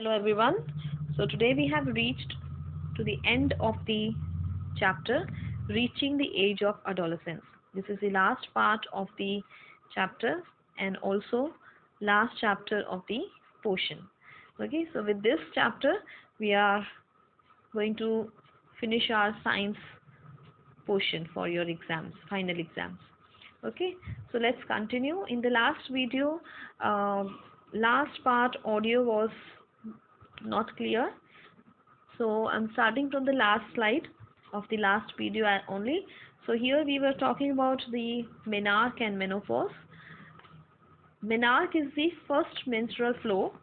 Hello everyone. So today we have reached to the end of the chapter, reaching the age of adolescence. This is the last part of the chapter and also last chapter of the portion. Okay, so with this chapter we are going to finish our science portion for your exams, final exams. Okay, so let's continue. In the last video, last part audio was not clear, so I'm starting from the last slide of the last video only. So here we were talking about the menarche and menopause. Menarche is the first menstrual flow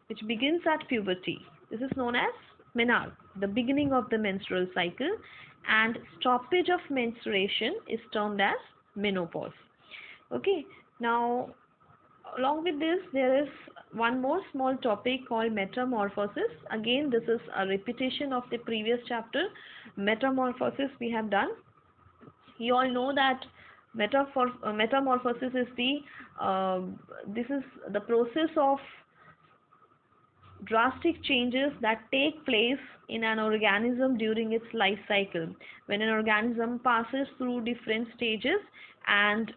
which begins at puberty. This is known as menarche, the beginning of the menstrual cycle, and stoppage of menstruation is termed as menopause. Okay, now along with this there is one more small topic called metamorphosis. Again, this is a repetition of the previous chapter. Metamorphosis we have done. You all know that metamorphosis is this is the process of drastic changes that take place in an organism during its life cycle. When an organism passes through different stages and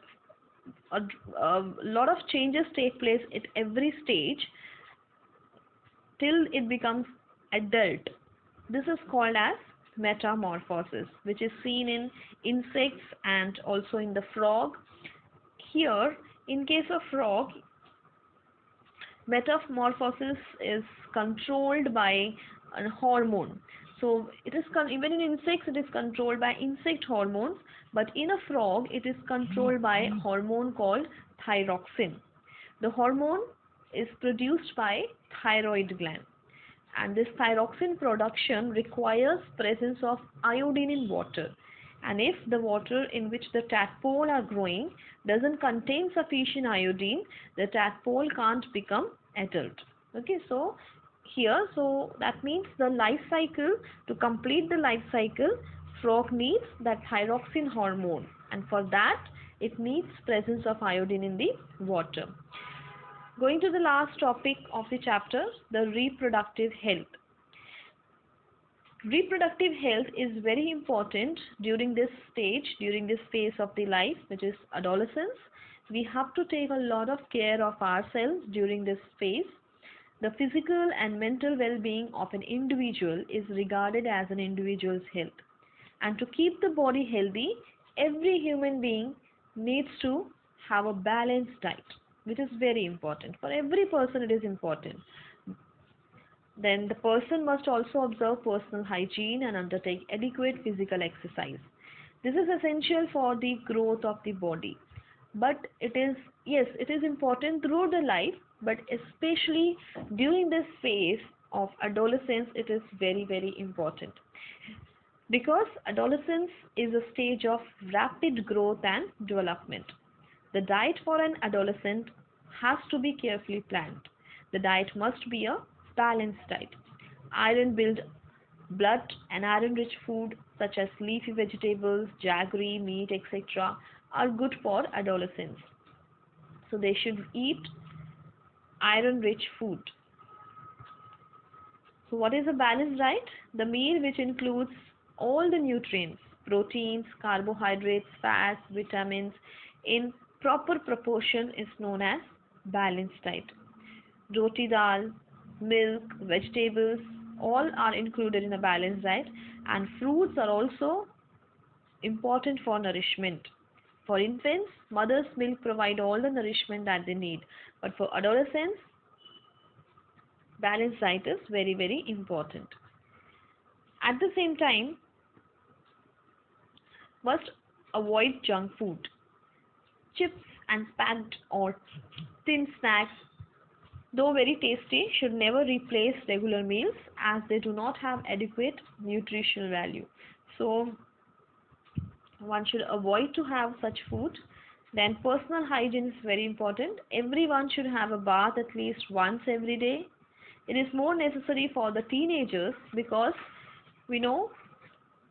a lot of changes take place at every stage till it becomes adult. This is called as metamorphosis, which is seen in insects and also in the frog. Here, in case of frog, metamorphosis is controlled by a hormone. So it is even in insects it is controlled by insect hormones, but in a frog it is controlled by a hormone called thyroxine. The hormone is produced by thyroid gland, and this thyroxine production requires presence of iodine in water. And if the water in which the tadpole are growing doesn't contain sufficient iodine, the tadpole can't become adult. Okay, so here, so that means the life cycle, to complete the life cycle, frog needs that thyroxine hormone, and for that it needs presence of iodine in the water. Going to the last topic of the chapter, the reproductive health. Reproductive health is very important during this stage, during this phase of the life, which is adolescence. We have to take a lot of care of ourselves during this phase. The physical and mental well-being of an individual is regarded as an individual's health. And to keep the body healthy, every human being needs to have a balanced diet, which is very important. For every person it is important. Then the person must also observe personal hygiene and undertake adequate physical exercise. This is essential for the growth of the body. But it is important throughout the life, but especially during this phase of adolescence, it is very, very important. Because adolescence is a stage of rapid growth and development. The diet for an adolescent has to be carefully planned. The diet must be a balanced diet. Iron-built blood and iron-rich food such as leafy vegetables, jaggery, meat, etc. are good for adolescents. So they should eat iron-rich food. So what is a balanced diet? The meal which includes all the nutrients, proteins, carbohydrates, fats, vitamins in proper proportion is known as balanced diet. Roti dal, milk, vegetables, all are included in a balanced diet, and fruits are also important for nourishment. For infants, mother's milk provide all the nourishment that they need, but for adolescents, balanced diet is very, very important. At the same time, must avoid junk food. Chips and packed or thin snacks, though very tasty, should never replace regular meals as they do not have adequate nutritional value. So one should avoid to have such food. Then personal hygiene is very important. Everyone should have a bath at least once every day. It is more necessary for the teenagers because we know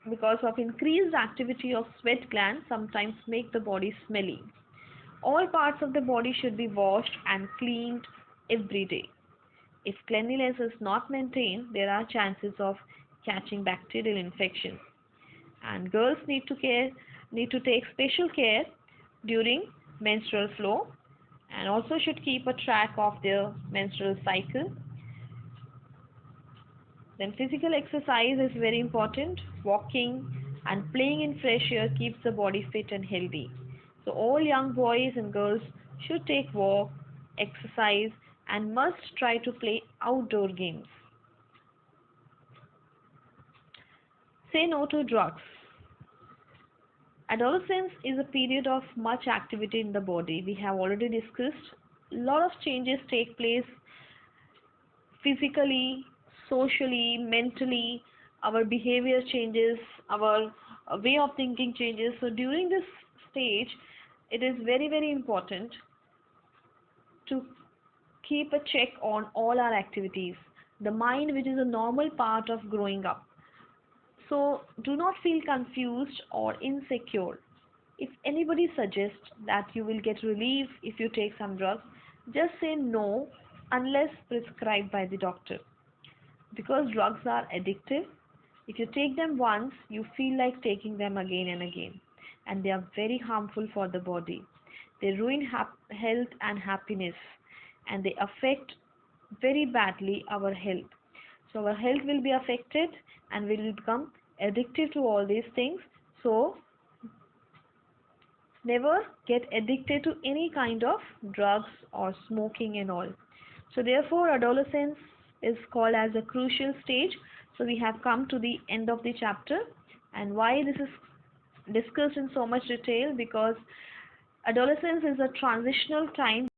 because of increased activity of sweat glands sometimes make the body smelly. All parts of the body should be washed and cleaned every day. If cleanliness is not maintained, there are chances of catching bacterial infections. And girls need to take special care during menstrual flow, and also should keep a track of their menstrual cycle. Then physical exercise is very important. Walking and playing in fresh air keeps the body fit and healthy. So all young boys and girls should take walk, exercise, and must try to play outdoor games. Say no to drugs. Adolescence is a period of much activity in the body. We have already discussed. A lot of changes take place physically, socially, mentally. Our behavior changes, our way of thinking changes. So during this stage, it is very, very important to keep a check on all our activities. The mind, which is a normal part of growing up. So do not feel confused or insecure. If anybody suggests that you will get relief if you take some drugs, just say no unless prescribed by the doctor. Because drugs are addictive, if you take them once, you feel like taking them again and again. And they are very harmful for the body. They ruin health and happiness, and they affect very badly our health. So our health will be affected and we will become addictive to all these things. So never get addicted to any kind of drugs or smoking and all. So therefore adolescence is called as a crucial stage. So we have come to the end of the chapter. And why this is discussed in so much detail? Because adolescence is a transitional time